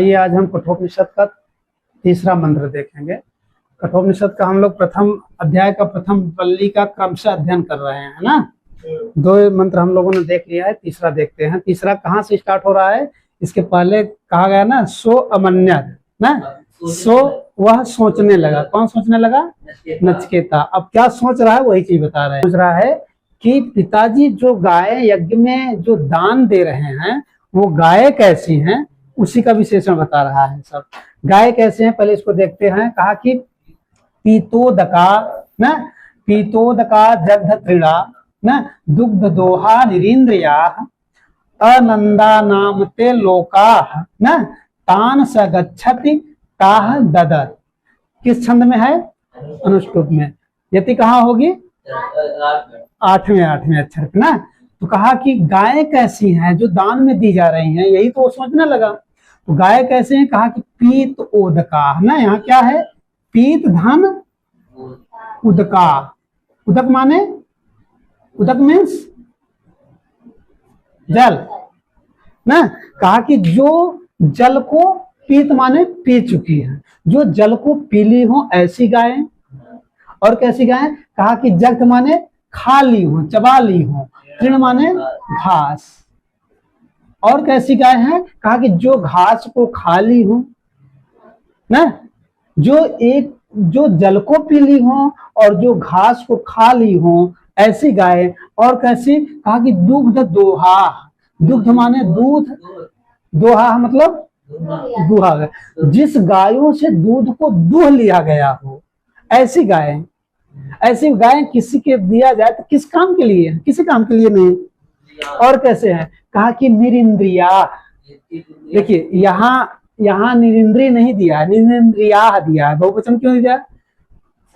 ये आज हम कठोपनिषद का तीसरा मंत्र देखेंगे। कठोपनिषद का हम लोग प्रथम अध्याय का प्रथम वल्ली का क्रमशः अध्ययन कर रहे हैं, है ना। दो मंत्र हम लोगों ने देख लिया है, तीसरा देखते हैं। तीसरा कहाँ से स्टार्ट हो रहा है? इसके पहले कहा गया ना, सो अमन्यत ना, सो वह सोचने लगा। कौन सोचने लगा? नचिकेता। अब क्या सोच रहा है वही चीज बता रहे हैं। सोच रहा है कि पिताजी जो गाय यज्ञ में जो दान दे रहे हैं वो गाय कैसी हैं, उसी का विशेषण बता रहा है। सब गाय कैसे हैं पहले इसको देखते हैं। कहा कि पीतोदका न, पीतोदका जग्ध क्रीड़ा न, दुग्ध दोहा निरीन्द्रिया अनंदा नामते लोका न, तान स गच्छति ताह ददत। किस छंद में है? अनुष्टुप में। यति कहाँ होगी? आठवें अक्षर पे ना। तो कहा कि गाय कैसी हैं जो दान में दी जा रही हैं, यही तो वो सोचने लगा। तो गाय कैसे हैं? कहा कि पीत उदका ना। यहाँ क्या है? पीत धन उदका। उदक माने, उदक मीन्स जल ना। कहा कि जो जल को, पीत माने पी चुकी है, जो जल को पीली हो ऐसी गाय। और कैसी गाय? कहा कि जग्ध माने खा ली हो, चबा ली हो, तृण माने घास। और कैसी गाय है? कहा कि जो घास को खा ली हो ना, जो जल को पी ली हो और जो घास को खा ली हो ऐसी गाय। और कैसी? कहा कि दुग्ध दोहा। दुग्ध माने दूध, दोहा मतलब दुहा, जिस गायों से दूध को दूह लिया गया हो ऐसी गाय। ऐसी गाय किसी के दिया जाए तो किस काम के लिए? किसी काम के लिए नहीं। और कैसे है? कहा कि निरिंद्रिया। देखिए यहाँ निरिंद्रिय नहीं दिया, निरिंद्रिया दिया है। बहुवचन क्यों दिया?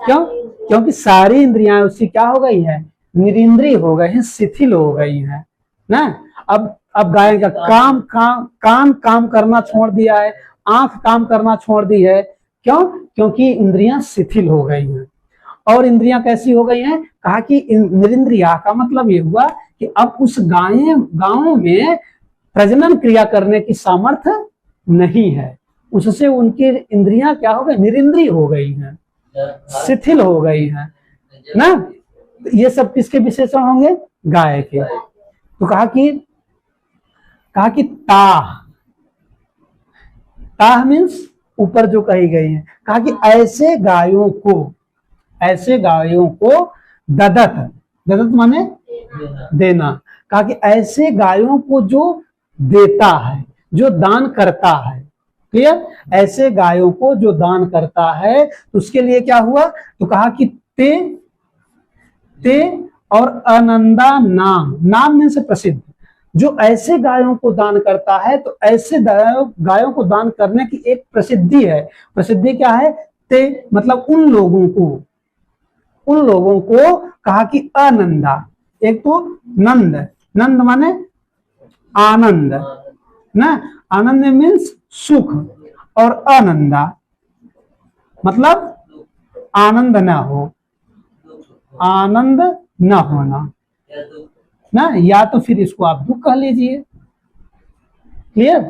क्यों? क्योंकि सारी इंद्रियां उसकी क्या हो गई है? निरिंद्रिय हो गई है, शिथिल हो गई है ना। अब गाय का कान काम करना छोड़ दिया है, आंख काम करना छोड़ दी है। क्यों? क्योंकि इंद्रियां शिथिल हो गई हैं। और इंद्रियां कैसी हो गई हैं? कहा कि निरिंद्रिया का मतलब ये हुआ कि अब उस गायों में प्रजनन क्रिया करने की सामर्थ्य नहीं है। उससे उनकी इंद्रियां क्या हो गई? निरिंद्रिय हो गई हैं, शिथिल हो गई हैं ना। ये सब किसके विशेषण होंगे? गाय के। तो कहा कि ताह मीन्स ऊपर जो कही गई है। कहा कि ऐसे गायों को ददत माने देना। कहा कि ऐसे गायों को जो देता है, जो दान करता है। क्लियर? ऐसे गायों को जो दान करता है तो उसके लिए क्या हुआ? तो कहा कि ते और अनंदा नाम में से प्रसिद्ध। जो ऐसे गायों को दान करता है तो ऐसे गायों को दान करने की एक प्रसिद्धि है। प्रसिद्धि क्या है? ते मतलब उन लोगों को कहा कि आनंदा। एक तो नंद माने आनंद ना, आनंद मीन्स सुख, और आनंदा मतलब आनंद न हो, आनंद न होना ना, या तो फिर इसको आप दुख कह लीजिए। क्लियर?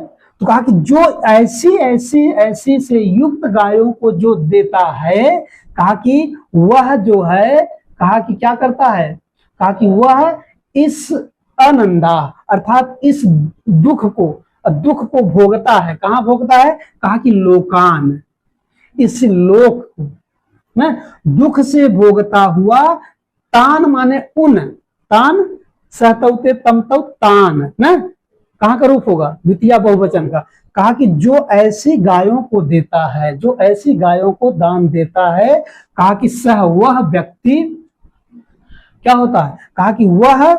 तो कहा कि जो ऐसी से युक्त गायों को जो देता है, कहा कि वह जो है, कहा कि क्या करता है? कहा कि वह इस अनंदा अर्थात इस दुख को भोगता है। कहाँ भोगता है? कहा कि लोकान, इस लोक को ना दुख से भोगता हुआ। तान माने उन, तान सहतौते तमतौ तान ना, कहाँ का रूप होगा? द्वितीय बहुवचन का। कहा कि जो ऐसी गायों को देता है, जो ऐसी गायों को दान देता है, कहा कि सह वह व्यक्ति क्या होता है? कहा कि वह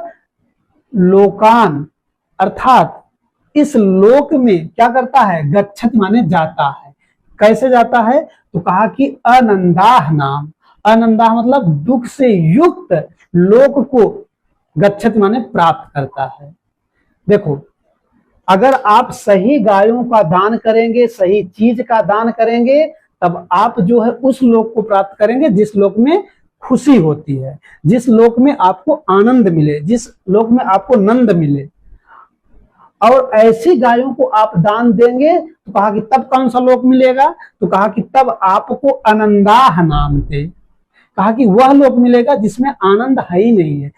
लोकान अर्थात इस लोक में क्या करता है? गच्छत माने जाता है। कैसे जाता है? तो कहा कि अनंदाह नाम, अनंदाह मतलब दुख से युक्त लोक को गच्छत माने प्राप्त करता है। देखो, अगर आप सही गायों का दान करेंगे, सही चीज का दान करेंगे, तब आप जो है उस लोक को प्राप्त करेंगे जिस लोक में खुशी होती है, जिस लोक में आपको आनंद मिले, जिस लोक में आपको नंद मिले। और ऐसी गायों को आप दान देंगे तो कहा कि तब कौन सा लोक मिलेगा, तो कहा कि तब आपको आनंदाह नाम थे, कहा कि वह लोक मिलेगा जिसमें आनंद है ही नहीं है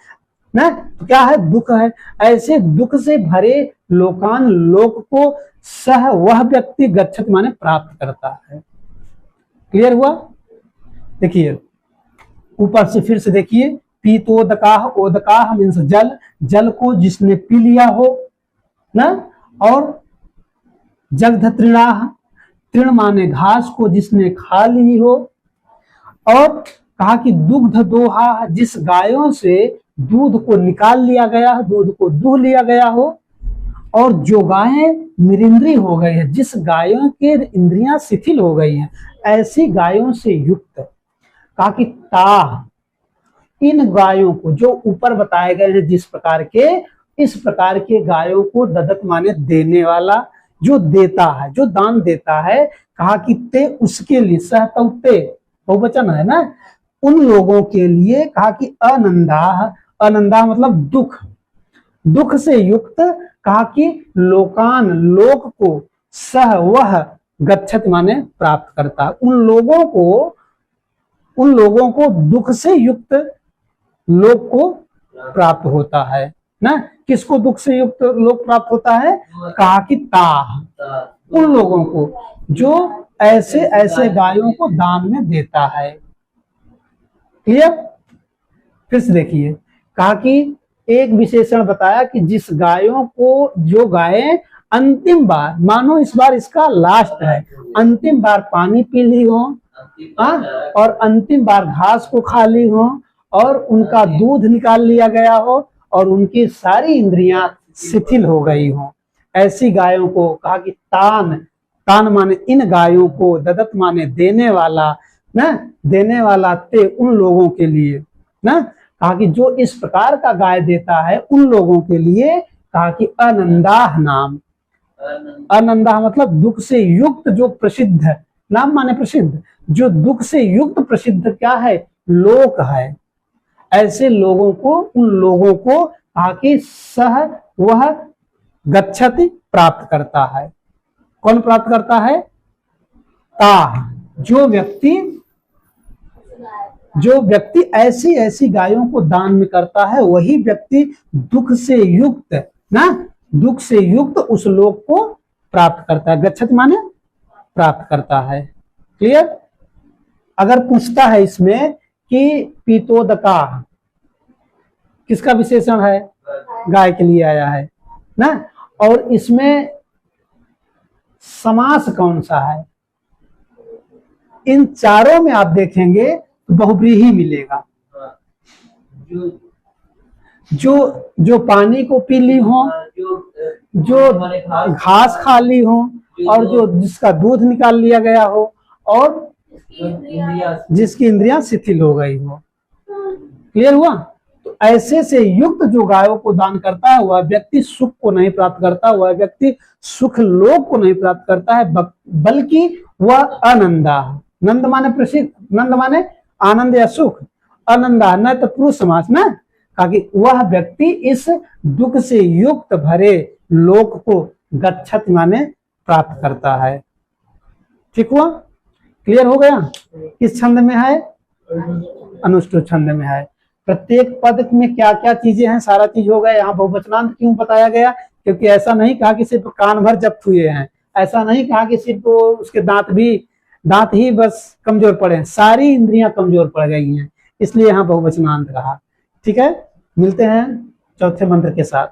ना, तो क्या है, दुख है। ऐसे दुख से भरे लोकान लोक को सह वह व्यक्ति गच्छत माने प्राप्त करता है। क्लियर हुआ? देखिए ऊपर से फिर से देखिए, पीतोदकाह, ओदकाह मीन्स जल, जल को जिसने पी लिया हो ना, और जगध तृणाह, तृण माने घास को जिसने खा ली हो, और कहा कि दुग्ध दोहा, जिस गायों से दूध को निकाल लिया गया है, दूध को दूह लिया गया हो, और जो गायें निरिंद्री हो गई है, जिस गायों के इंद्रियां शिथिल हो गई हैं, ऐसी गायों से युक्त, कहा कि ताह, इन गायों को जो ऊपर बताए गए हैं जिस प्रकार के, इस प्रकार के गायों को ददत माने देने वाला, जो देता है, जो दान देता है, कहा कि ते उसके लिए, सहते बहुवचन है ना, उन लोगों के लिए, कहा कि अनंदा, अनंदा मतलब दुख, दुख से युक्त, कहा कि लोकान लोक को सह वह गच्छत माने प्राप्त करता, उन लोगों को दुख से युक्त लोक को प्राप्त होता है ना। किसको दुख से युक्त लोक प्राप्त होता है? कहा कि ताह, उन लोगों को जो ऐसे ऐसे गायों को दान में देता है। क्लियर? फिर से देखिए, कहा कि एक विशेषण बताया कि जिस गायों को, जो गायें अंतिम बार, मानो इस बार इसका लास्ट है, अंतिम बार पानी पी ली हो, और अंतिम बार घास को खा ली हो, और उनका दूध निकाल लिया गया हो, और उनकी सारी इंद्रियां शिथिल हो गई हो, ऐसी गायों को, कहा कि तान, तान माने इन गायों को, ददत माने देने वाला ना, देने वाला ते उन लोगों के लिए ना, कहा कि जो इस प्रकार का गाय देता है उन लोगों के लिए, कहा कि अनंदाह नाम, अनंदाह मतलब दुख से युक्त, जो प्रसिद्ध है, नाम माने प्रसिद्ध, जो दुख से युक्त प्रसिद्ध क्या है, लोक है, ऐसे लोगों को, उन लोगों को कहा कि सह वह गच्छति प्राप्त करता है। कौन प्राप्त करता है? ताह, जो व्यक्ति ऐसी ऐसी गायों को दान में करता है, वही व्यक्ति दुख से युक्त ना, दुख से युक्त उस लोक को प्राप्त करता है। गच्छति माने प्राप्त करता है। क्लियर? अगर पूछता है इसमें कि पीतोदका किसका विशेषण है? गाय के लिए आया है ना, और इसमें समास कौन सा है? इन चारों में आप देखेंगे तो बहुब्रीहि मिलेगा। जो पानी को पी ली हो, जो घास खा ली हो, और जो जिसका दूध निकाल लिया गया हो, और जिसकी इंद्रियां शिथिल हो गई हो। क्लियर हुआ? तो ऐसे से युक्त जो गायों को दान करता है, वह व्यक्ति सुख को नहीं प्राप्त करता, वह व्यक्ति सुख लोक को नहीं प्राप्त करता है, बल्कि वह अनंदा, नंद माने प्रसिद्ध, नंद माने आनंद या सुख, अनंदा न तो पुरुष समास ना, ताकि वह व्यक्ति इस दुख से युक्त भरे लोक को गच्छत माने प्राप्त करता है। ठीक हुआ? क्लियर हो गया? किस छंद में है? अनुष्टुप छंद में है। प्रत्येक पद में क्या क्या चीजें हैं, सारा चीज हो गया। यहाँ बहुवचनांत क्यों बताया गया? क्योंकि ऐसा नहीं कहा कि सिर्फ कान भर जब्त हुए हैं, ऐसा नहीं कहा कि सिर्फ उसके दांत ही बस कमजोर पड़े हैं, सारी इंद्रियां कमजोर पड़ गई हैं, इसलिए यहाँ बहुवचनांत कहा। ठीक है, मिलते हैं चौथे मंत्र के साथ।